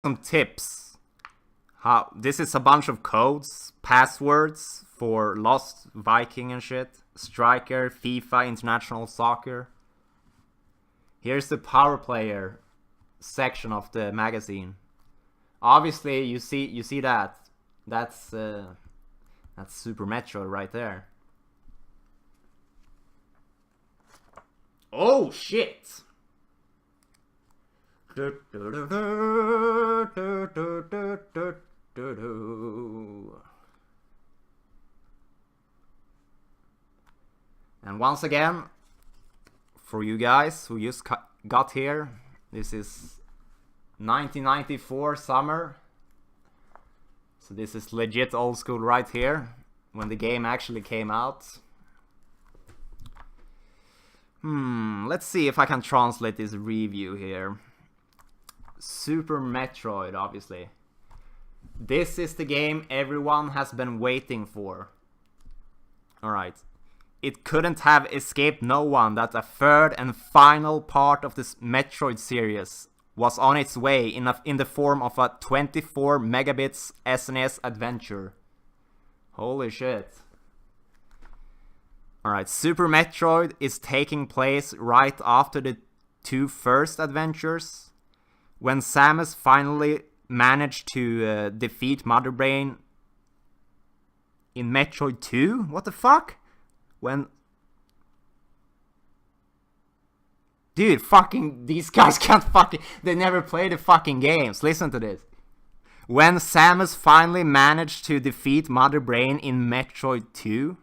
some tips. How this is a bunch of codes, passwords for Lost Viking and shit, Striker, FIFA, International Soccer. Here's the Power Player section of the magazine. Obviously, you see that. That's Super Metroid right there. Oh shit! And once again, for you guys who just got here, this is 1994 summer. So this is legit old school right here, when the game actually came out. Let's see if I can translate this review here. Super Metroid, obviously. This is the game everyone has been waiting for. Alright. It couldn't have escaped no one that a third and final part of this Metroid series was on its way in the form of a 24 megabits SNES adventure. Holy shit. Alright, Super Metroid is taking place right after the two first adventures, when Samus finally managed to defeat Mother Brain in Metroid 2? What the fuck? When... Dude, fucking... These guys can't fucking... They never play the fucking games. Listen to this. When Samus finally managed to defeat Mother Brain in Metroid 2,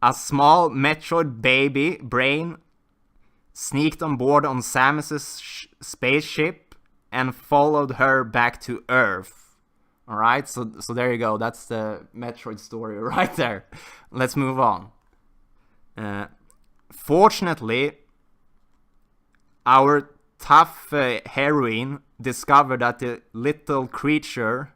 a small Metroid baby brain sneaked on board on Samus's spaceship and followed her back to Earth. Alright, so there you go. That's the Metroid story right there. Let's move on. Fortunately, our tough heroine discovered that the little creature...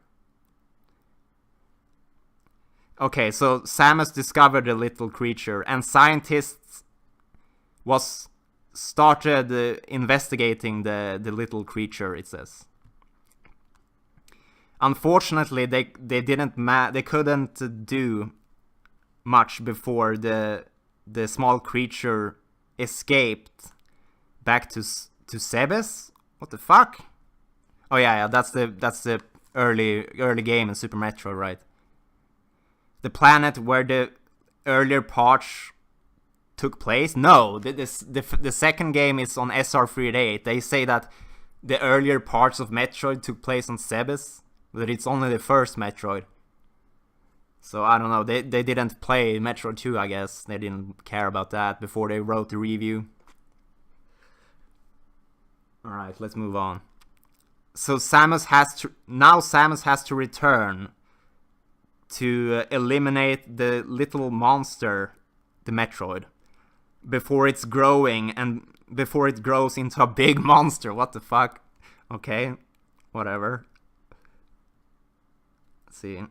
Okay, so Samus discovered the little creature, and scientists started investigating the little creature, it says. Unfortunately, they couldn't do much before the small creature escaped back to Sebes. What the fuck? Oh yeah, that's the early game in Super Metroid, right? The planet where the earlier parts took place? No, the second game is on SR-388. They say that the earlier parts of Metroid took place on Sebes, but it's only the first Metroid. So I don't know, they didn't play Metroid 2, I guess. They didn't care about that before they wrote the review. Alright, let's move on. So Samus has to return to eliminate the little monster, the Metroid, before it's growing and before it grows into a big monster. What the fuck? Okay, whatever. Let's see.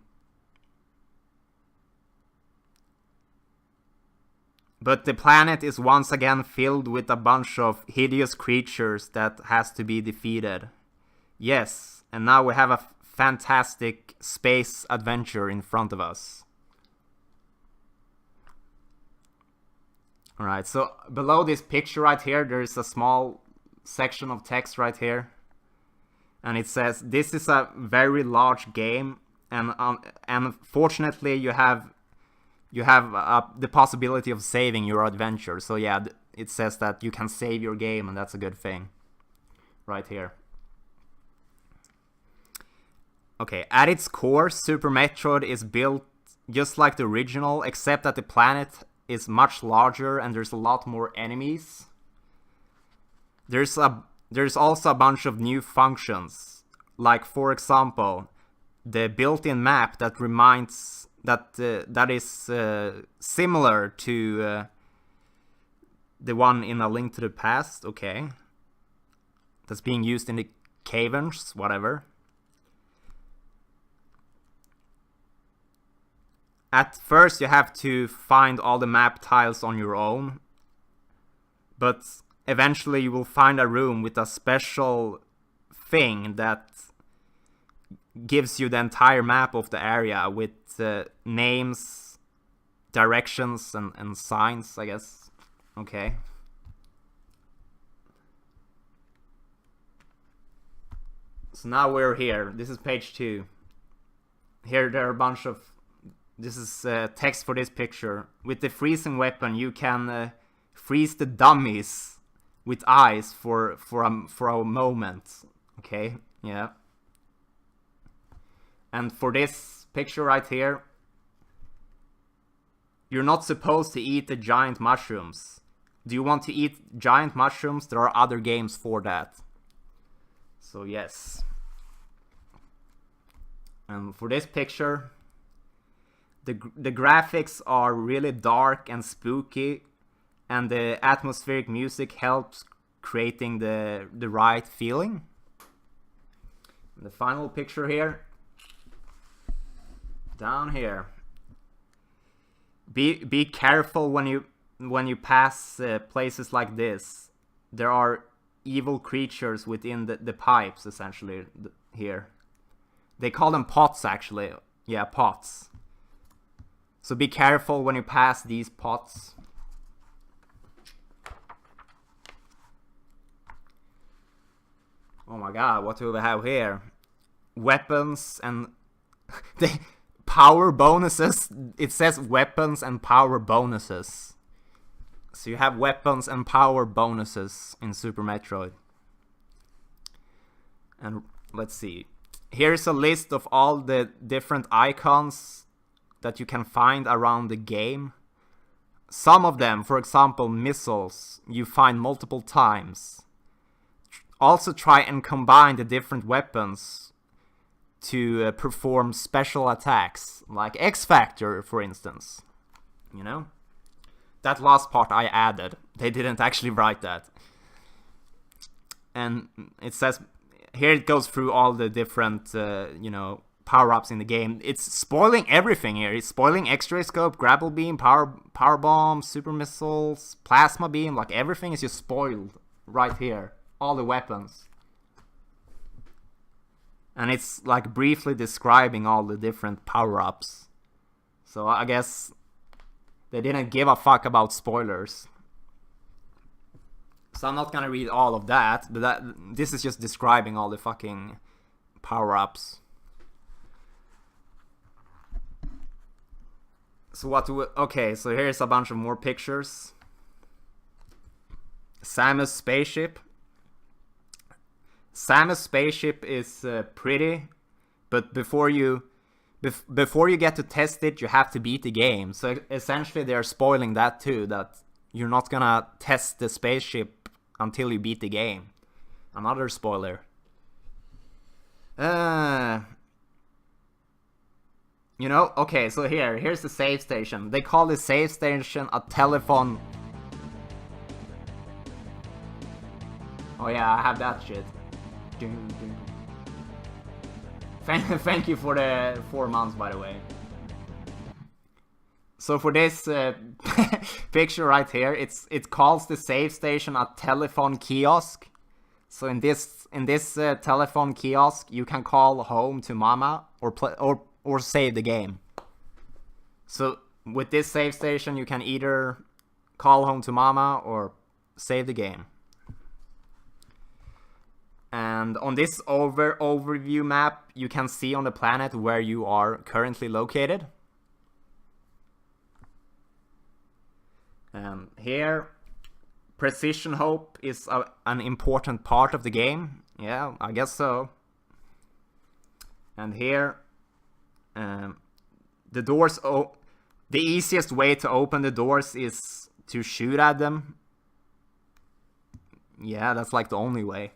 But the planet is once again filled with a bunch of hideous creatures that has to be defeated. Yes, and now we have a fantastic space adventure in front of us. Alright, so below this picture right here, there is a small section of text right here. And it says, this is a very large game, and fortunately you have the possibility of saving your adventure. So yeah, it says that you can save your game, and that's a good thing. Right here. Okay, at its core, Super Metroid is built just like the original, except that the planet is much larger and there's a lot more enemies. There's also a bunch of new functions, like for example, the built-in map that is similar to the one in A Link to the Past. Okay, that's being used in the caverns, whatever. At first you have to find all the map tiles on your own, but eventually you will find a room with a special thing that gives you the entire map of the area with names, directions, and signs, I guess. Okay. So now we're here. This is page 2. Here there are a bunch of... This is text for this picture. With the freezing weapon, you can freeze the dummies with ice for a moment. Okay, yeah. And for this picture right here, you're not supposed to eat the giant mushrooms. Do you want to eat giant mushrooms? There are other games for that. So yes. And for this picture, the graphics are really dark and spooky, and the atmospheric music helps creating the right feeling. And the final picture here, down here. Be careful when you pass places like this. There are evil creatures within the pipes, essentially, here. They call them pots, actually. Yeah, pots. So be careful when you pass these pots. Oh my god, what do we have here? Weapons and... the power bonuses. It says weapons and power bonuses. So you have weapons and power bonuses in Super Metroid. And let's see. Here's a list of all the different icons that you can find around the game. Some of them, for example, missiles, you find multiple times. Also try and combine the different weapons to perform special attacks, like X Factor, for instance. You know? That last part I added. They didn't actually write that. And it says... Here it goes through all the different, you know, power-ups in the game. It's spoiling everything here. It's spoiling X-ray scope, grapple beam, power bomb, super missiles, plasma beam. Like, everything is just spoiled right here. All the weapons. And it's, like, briefly describing all the different power-ups. So I guess they didn't give a fuck about spoilers. So I'm not gonna read all of that, but this is just describing all the fucking power-ups. So what do we... Okay, so here's a bunch of more pictures. Samus spaceship. Samus spaceship is pretty, but before you get to test it, you have to beat the game. So essentially they're spoiling that too, that you're not gonna test the spaceship until you beat the game. Another spoiler. You know, okay, so here's the save station. They call the save station a telephone. Oh yeah, I have that shit. Thank you for the 4 months, by the way. So for this picture right here, it calls the save station a telephone kiosk. So in this telephone kiosk, you can call home to mama or save the game. So with this save station, you can either call home to mama or save the game. And on this overview map, you can see on the planet where you are currently located. Here, precision hope is an important part of the game. Yeah, I guess so. And here, the doors. The easiest way to open the doors is to shoot at them. Yeah, that's like the only way.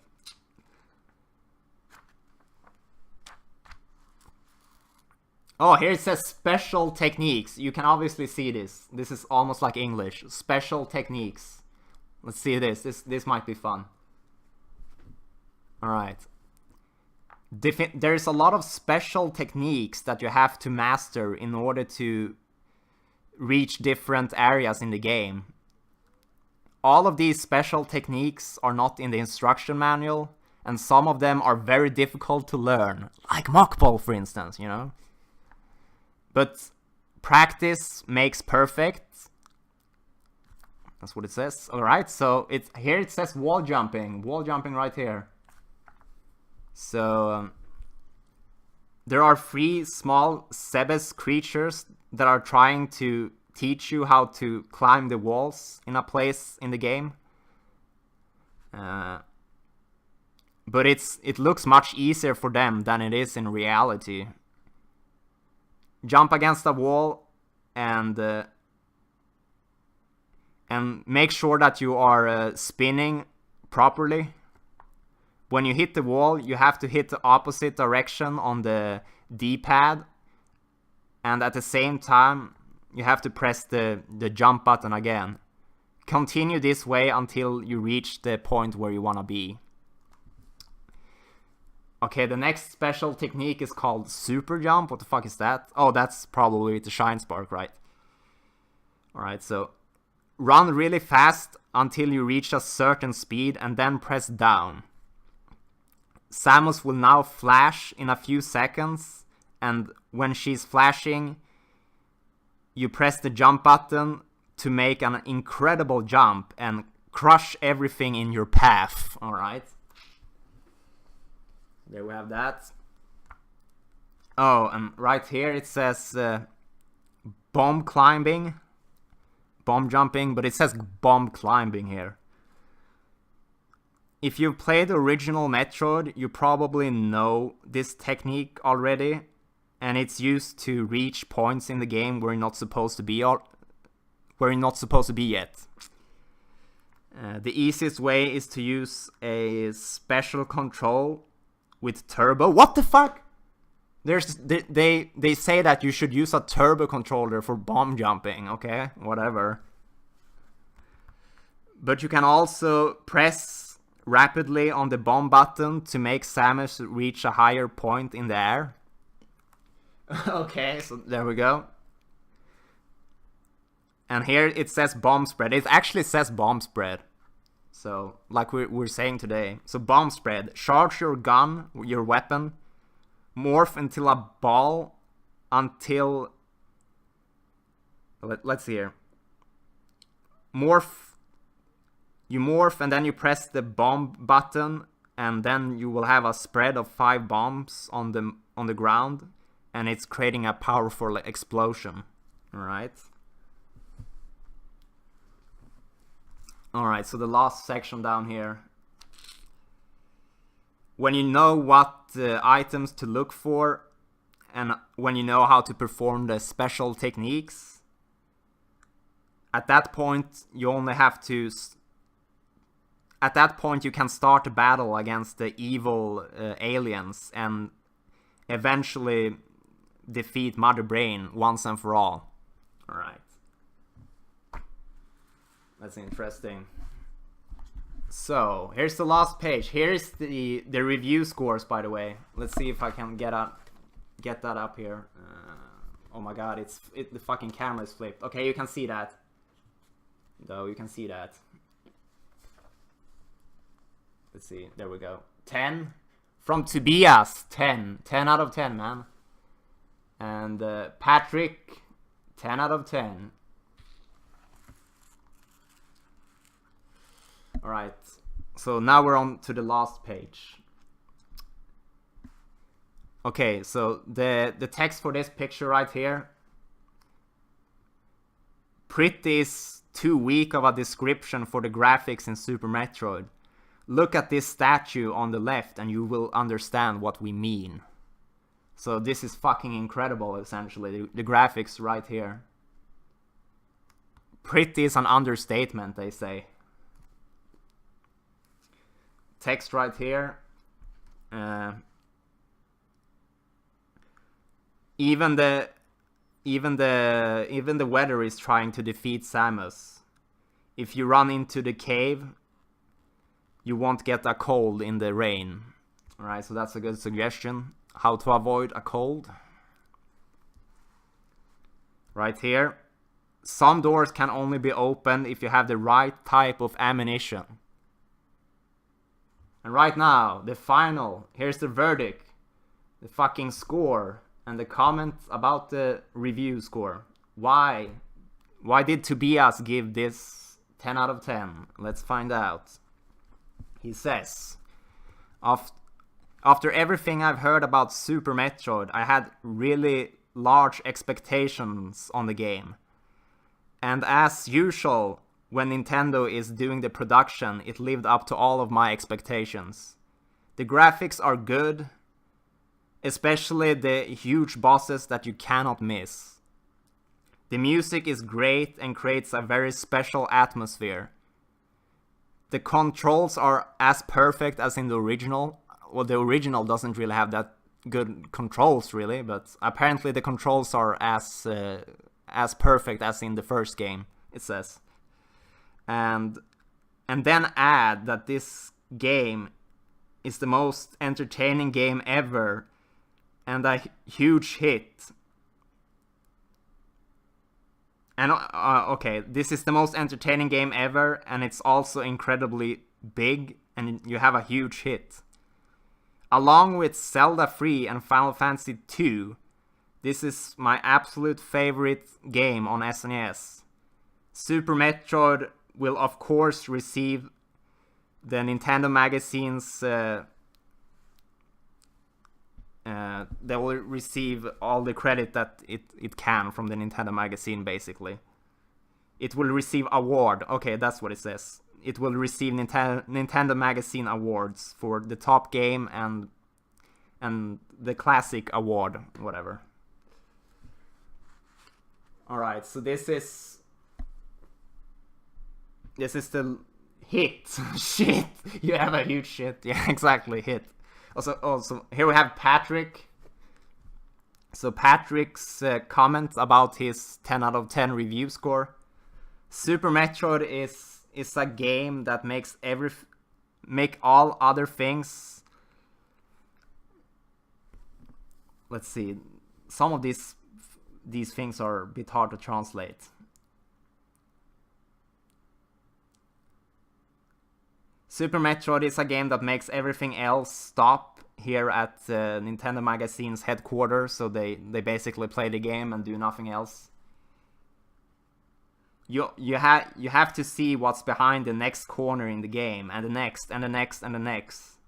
Oh, here it says special techniques. You can obviously see this. This is almost like English. Special techniques. Let's see this. This might be fun. Alright. There's a lot of special techniques that you have to master in order to reach different areas in the game. All of these special techniques are not in the instruction manual, and some of them are very difficult to learn, like mockball, for instance, you know. But practice makes perfect. That's what it says. Alright, so here it says wall jumping right here. So there are 3 small Sebes creatures that are trying to teach you how to climb the walls in a place in the game. But it looks much easier for them than it is in reality. Jump against a wall and make sure that you are spinning properly. When you hit the wall, you have to hit the opposite direction on the D-pad, and at the same time you have to press the jump button again. Continue this way until you reach the point where you want to be. Okay, the next special technique is called super jump. What the fuck is that? Oh, that's probably the shine spark, right? Alright, so run really fast until you reach a certain speed and then press down. Samus will now flash in a few seconds, and when she's flashing, you press the jump button to make an incredible jump and crush everything in your path. Alright. There we have that. Oh, and right here it says bomb climbing. Bomb jumping, but it says bomb climbing here. If you've played the original Metroid, you probably know this technique already, and it's used to reach points in the game where you're not supposed to be yet. The easiest way is to use a special control with turbo. What the fuck? They say that you should use a turbo controller for bomb jumping. Okay, whatever. But you can also press rapidly on the bomb button to make Samus reach a higher point in the air. Okay, so there we go. And here it says bomb spread. It actually says bomb spread. So, like we're saying today. So bomb spread. Charge your gun, your weapon. Morph into a ball until... Let's see here. You morph and then you press the bomb button, and then you will have a spread of 5 bombs on the ground, and it's creating a powerful explosion. Alright. Alright, so the last section down here. When you know what items to look for, and when you know how to perform the special techniques, at that point you only have to... At that point you can start a battle against the evil aliens and eventually defeat Mother Brain once and for all. Alright. That's interesting. So, here's the last page. Here's the review scores, by the way. Let's see if I can get that up here. Oh my god, the fucking camera is flipped. Okay, you can see that. Though, you can see that. Let's see, there we go. 10 from Tobias. 10 out of 10, man. And Patrick, 10 out of 10. Alright, so now we're on to the last page. Okay, so the text for this picture right here, pretty is too weak of a description for the graphics in Super Metroid. Look at this statue on the left and you will understand what we mean. So this is fucking incredible, essentially, the graphics right here. Pretty is an understatement, they say. Text right here. Even the weather is trying to defeat Samus. If you run into the cave, you won't get a cold in the rain. Alright, so that's a good suggestion. How to avoid a cold. Right here. Some doors can only be opened if you have the right type of ammunition. And right now, the final, here's the verdict, the fucking score, and the comment about the review score. Why did Tobias give this 10 out of 10? Let's find out. He says, after everything I've heard about Super Metroid, I had really large expectations on the game. And as usual, when Nintendo is doing the production, it lived up to all of my expectations. The graphics are good, especially the huge bosses that you cannot miss. The music is great and creates a very special atmosphere. The controls are as perfect as in the original. Well, the original doesn't really have that good controls, really, but apparently the controls are as perfect as in the first game, it says. And then add that this game is the most entertaining game ever and a huge hit. And okay, this is the most entertaining game ever, and it's also incredibly big, and you have a huge hit. Along with Zelda 3 and Final Fantasy 2, this is my absolute favorite game on SNES. Super Metroid will of course receive the Nintendo Magazine's they will receive all the credit that it can from the Nintendo Magazine, basically. It will receive award. Okay, that's what it says. It will receive Nintendo Magazine awards for the top game and the classic award, whatever. Alright, so this is the hit. Shit, you have a huge shit. Yeah, exactly, hit. Also, here we have Patrick. So Patrick's comment about his 10 out of 10 review score. Super Metroid is a game that make all other things. Let's see. Some of these things are a bit hard to translate. Super Metroid is a game that makes everything else stop here at Nintendo Magazine's headquarters, so they basically play the game and do nothing else. You have to see what's behind the next corner in the game, and the next, and the next, and the next.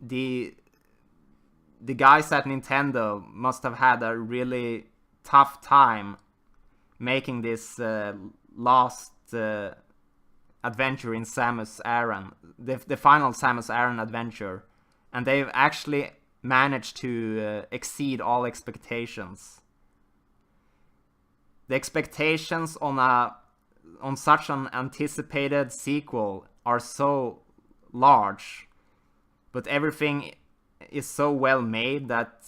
The guys at Nintendo must have had a really tough time making this last adventure in Samus Aran, the final Samus Aran adventure, and they've actually managed to exceed all expectations. The expectations on such an anticipated sequel are so large, but everything is so well made that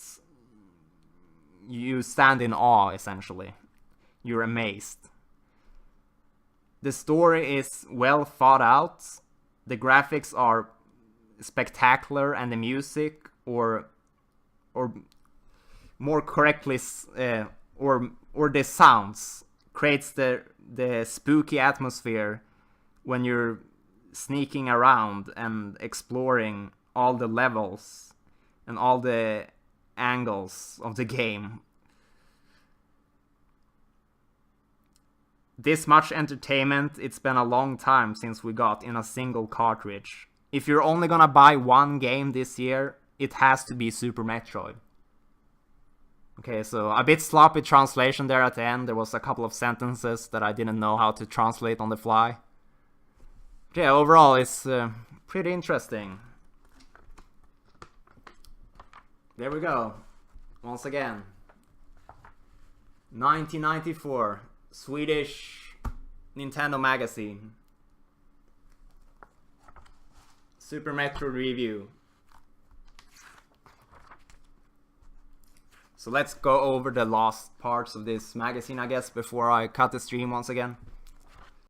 you stand in awe, essentially. You're amazed. The story is well thought out, the graphics are spectacular, and the music, or more correctly, or the sounds, creates the spooky atmosphere when you're sneaking around and exploring all the levels and all the angles of the game. This much entertainment, it's been a long time since we got in a single cartridge. If you're only gonna buy one game this year, it has to be Super Metroid. Okay, so a bit sloppy translation there at the end. There was a couple of sentences that I didn't know how to translate on the fly. Yeah, overall it's pretty interesting. There we go. Once again. 1994. Swedish Nintendo Magazine. Super Metroid review. So let's go over the last parts of this magazine, I guess, before I cut the stream once again.